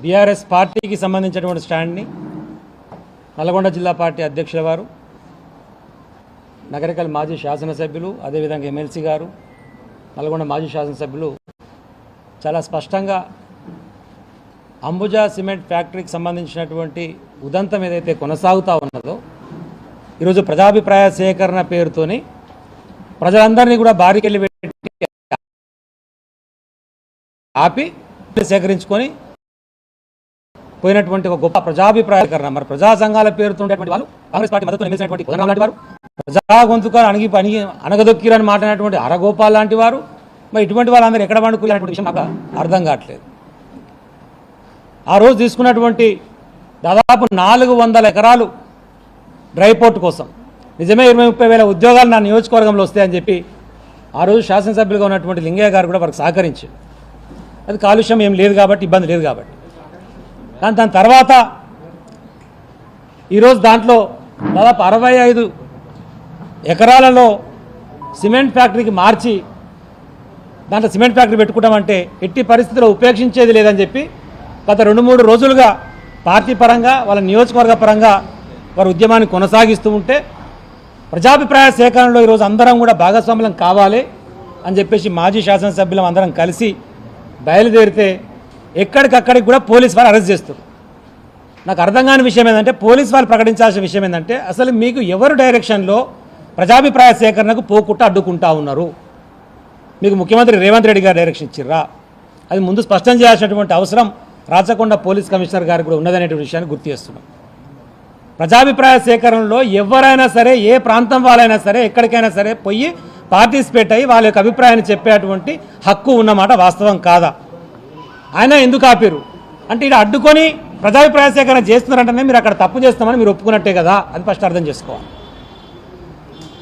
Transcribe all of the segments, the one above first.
BRS పార్టీకి సంబంధించినటువంటి స్టాండ్ని నల్గొండ జిల్లా పార్టీ అధ్యక్షుల వారు, నగరికల్ మాజీ శాసనసభ్యులు, అదేవిధంగా ఎమ్మెల్సీ గారు, నల్గొండ మాజీ శాసనసభ్యులు చాలా స్పష్టంగా అంబుజా సిమెంట్ ఫ్యాక్టరీకి సంబంధించినటువంటి ఉదంతం ఏదైతే కొనసాగుతూ ఉన్నదో, ఈరోజు ప్రజాభిప్రాయ సేకరణ పేరుతోని ప్రజలందరినీ కూడా బారికెళ్ళి పెట్టి ఆపి సేకరించుకొని పోయినటువంటి ఒక గొప్ప ప్రజాభిప్రాయకరణ. మరి ప్రజా సంఘాల పేరుతో ఉండేటువంటి వాళ్ళు, కాంగ్రెస్ పార్టీ మద్దతు ఎమ్మెల్సినటువంటి కోదండరాం లాంటి వారు, ప్రజా గొంతుగా అణగదొక్కిరని మాట్లాడినటువంటి అరగోపాల్ లాంటి వారు, మరి ఇటువంటి వాళ్ళందరూ ఎక్కడ పండుకునేటువంటి విషయం నాకు అర్థం కావట్లేదు. ఆ రోజు తీసుకున్నటువంటి దాదాపు 400 ఎకరాలు డ్రై పోర్ట్ కోసం నిజమే 20-30 వేల ఉద్యోగాలు నా నియోజకవర్గంలో వస్తాయని చెప్పి ఆ రోజు శాసనసభ్యులుగా ఉన్నటువంటి లింగయ్య గారు కూడా వారికి సహకరించారు. అది కాలుష్యం ఏం లేదు కాబట్టి, ఇబ్బంది లేదు కాబట్టి. కానీ దాని తర్వాత ఈరోజు దాంట్లో దాదాపు 65 ఎకరాలలో సిమెంట్ ఫ్యాక్టరీకి మార్చి దాంట్లో సిమెంట్ ఫ్యాక్టరీ పెట్టుకుంటామంటే ఎట్టి పరిస్థితుల్లో ఉపేక్షించేది లేదని చెప్పి గత 2-3 రోజులుగా పార్టీ పరంగా, వాళ్ళ నియోజకవర్గ పరంగా వారు ఉద్యమాన్ని కొనసాగిస్తూ ఉంటే, ప్రజాభిప్రాయ సేకరణలో ఈరోజు అందరం కూడా భాగస్వాములం కావాలి అని చెప్పేసి మాజీ శాసనసభ్యులం అందరం కలిసి బయలుదేరితే ఎక్కడికక్కడికి కూడా పోలీసు వారు అరెస్ట్ చేస్తారు. నాకు అర్థం కాని విషయం ఏంటంటే, పోలీసు వారు ప్రకటించాల్సిన విషయం ఏంటంటే, అసలు మీకు ఎవరు డైరెక్షన్లో ప్రజాభిప్రాయ సేకరణకు పోకుండా అడ్డుకుంటా ఉన్నారు? మీకు ముఖ్యమంత్రి రేవంత్ రెడ్డి గారు డైరెక్షన్ ఇచ్చిర్రా? అది ముందు స్పష్టం చేయాల్సినటువంటి అవసరం రాచకొండ పోలీస్ కమిషనర్ గారికి కూడా ఉన్నదనేటువంటి విషయాన్ని గుర్తు చేస్తున్నాం. ప్రజాభిప్రాయ సేకరణలో ఎవరైనా సరే, ఏ ప్రాంతం వాళ్ళైనా సరే, ఎక్కడికైనా సరే పోయి పార్టిసిపేట్ అయ్యి వాళ్ళ యొక్క అభిప్రాయాన్ని చెప్పేటువంటి హక్కు ఉన్నమాట వాస్తవం కాదా? ఆయన ఎందుకు ఆపారు అంటే, ఇక్కడ అడ్డుకొని ప్రజాభిప్రాయ సేకరణ చేస్తున్నారంటేనే మీరు అక్కడ తప్పు చేస్తామని మీరు ఒప్పుకున్నట్టే కదా, అది ఫస్ట్ అర్థం చేసుకోవాలి.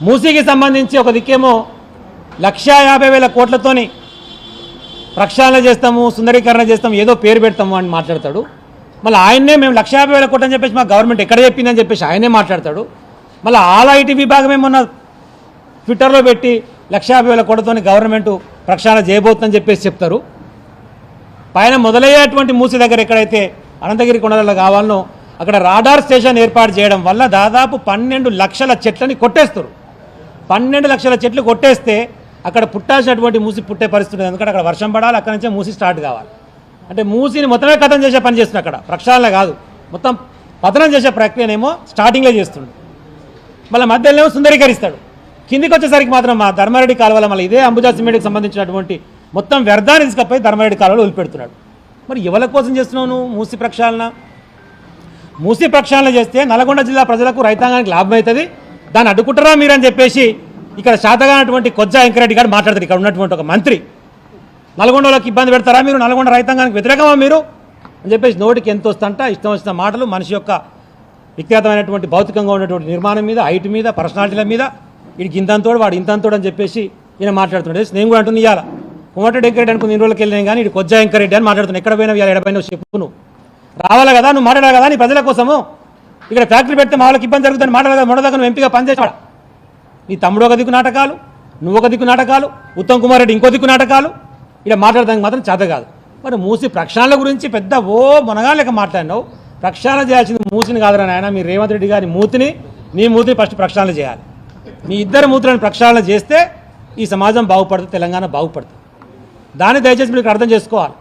మూసీకి సంబంధించి ఒక దిక్కేమో 1,50,000 కోట్లతోని ప్రక్షాళన చేస్తాము, సుందరీకరణ చేస్తాము, ఏదో పేరు పెడతాము అని మాట్లాడతాడు. మళ్ళీ ఆయన్నే మేము 1,50,000 కోట్లు అని చెప్పేసి మా గవర్నమెంట్ ఎక్కడ చెప్పిందని చెప్పేసి ఆయనే మాట్లాడతాడు. మళ్ళీ ఆల్ ఐటీ విభాగం ఏమన్నా ట్విట్టర్లో పెట్టి 1,50,000 కోట్లతోని గవర్నమెంట్ ప్రక్షాళన చేయబోతుందని చెప్పేసి చెప్తారు. పైన మొదలయ్యేటువంటి మూసి దగ్గర ఎక్కడైతే అనంతగిరి కొండలలో కావాలనో అక్కడ రాడార్ స్టేషన్ ఏర్పాటు చేయడం వల్ల దాదాపు 12 లక్షల చెట్లని కొట్టేస్తారు. 12 లక్షల చెట్లు కొట్టేస్తే అక్కడ పుట్టాల్సినటువంటి మూసి పుట్టే పరిస్థితి, ఎందుకంటే అక్కడ వర్షం పడాలి, అక్కడ నుంచే మూసి స్టార్ట్ కావాలి. అంటే మూసిని మొత్తమే కథం చేసే పని చేస్తుంది, అక్కడ ప్రక్షాళన కాదు, మొత్తం పతనం చేసే ప్రక్రియనేమో స్టార్టింగ్లో చేస్తుండు. మళ్ళీ మధ్యలో సుందరీకరిస్తాడు. కిందికి వచ్చేసరికి మాత్రం మా ధర్మారెడ్డి కాలువల మళ్ళీ ఇదే అంబుజా సిమెంట్కి సంబంధించినటువంటి మొత్తం వ్యర్థాన్ని తీసుకపోయి ధర్మారెడ్డి కాలువలో వదిలిపెడుతున్నాడు. మరి ఎవరి కోసం చేస్తున్నావు నువ్వు మూసి ప్రక్షాళన? మూసి ప్రక్షాళన చేస్తే నల్గొండ జిల్లా ప్రజలకు, రైతాంగానికి లాభం అవుతుంది. దాన్ని అడ్డుకుంటారా మీరు అని చెప్పేసి ఇక్కడ శాతగానటువంటి కొజ్జా వెంకరెడ్డి గారు మాట్లాడతారు. ఇక్కడ ఉన్నటువంటి ఒక మంత్రి, నల్గొండలోకి ఇబ్బంది పెడతారా మీరు, నల్గొండ రైతాంగానికి వ్యతిరేకమా మీరు అని చెప్పేసి నోటికి ఎంత వస్తుంట ఇష్టం వచ్చిన మాటలు మనిషి యొక్క వ్యక్తిగతమైనటువంటి భౌతికంగా ఉన్నటువంటి నిర్మాణం మీద, హైట్ మీద, పర్సనాలిటీల మీద, వీడికి ఇంతంతోడు వాడు ఇంతంతోడు అని చెప్పేసి ఈయన మాట్లాడుతుండే. నేను కూడా అంటుంది ఇవ్వాలి కోమటిరెడ్డి వెంకరెడ్డి అనుకుని 2 రోజులకి వెళ్ళినాం, కానీ ఇది కొజ్జా వెంకరెడ్డి అని మాట్లాడుతున్నాను. ఎక్కడ పోయినా ఇవాళ ఎడపోయినా చెప్పు, నువ్వు రావాలి కదా, నువ్వు మాట్లాడాలి కదా నీ ప్రజల కోసము. ఇక్కడ ఫ్యాక్టరీ పెడితే మా వాళ్ళకి ఇబ్బంది జరుగుతుంది మాట్లాడగా మొదటిదాకా నువ్వు ఎంపీగా పనిచేసాడు. నీ తమ్ముడు ఒక దిక్కు నాటకాలు, నువ్వు ఒక దిక్కు నాటకాలు, ఉత్తమ్ కుమార్ రెడ్డి ఇంకో దిక్కు నాటకాలు, ఇక్కడ మాట్లాడడానికి మాత్రం చేత కాదు. మరి మూసి ప్రక్షాళన గురించి పెద్ద మొనగా లెక్క మాట్లాడినావు. ప్రక్షాళన చేయాల్సింది మూసిని కాదురా నాయన, మీ రేవంత్ రెడ్డి గారి మూతిని, నీ మూతిని ఫస్ట్ ప్రక్షాళన చేయాలి. మీ ఇద్దరు మూతులను ప్రక్షాళన చేస్తే ఈ సమాజం బాగుపడుతుంది, తెలంగాణ బాగుపడుతుంది. దాన్ని దయచేసి మీరు అర్థం చేసుకోవాలి.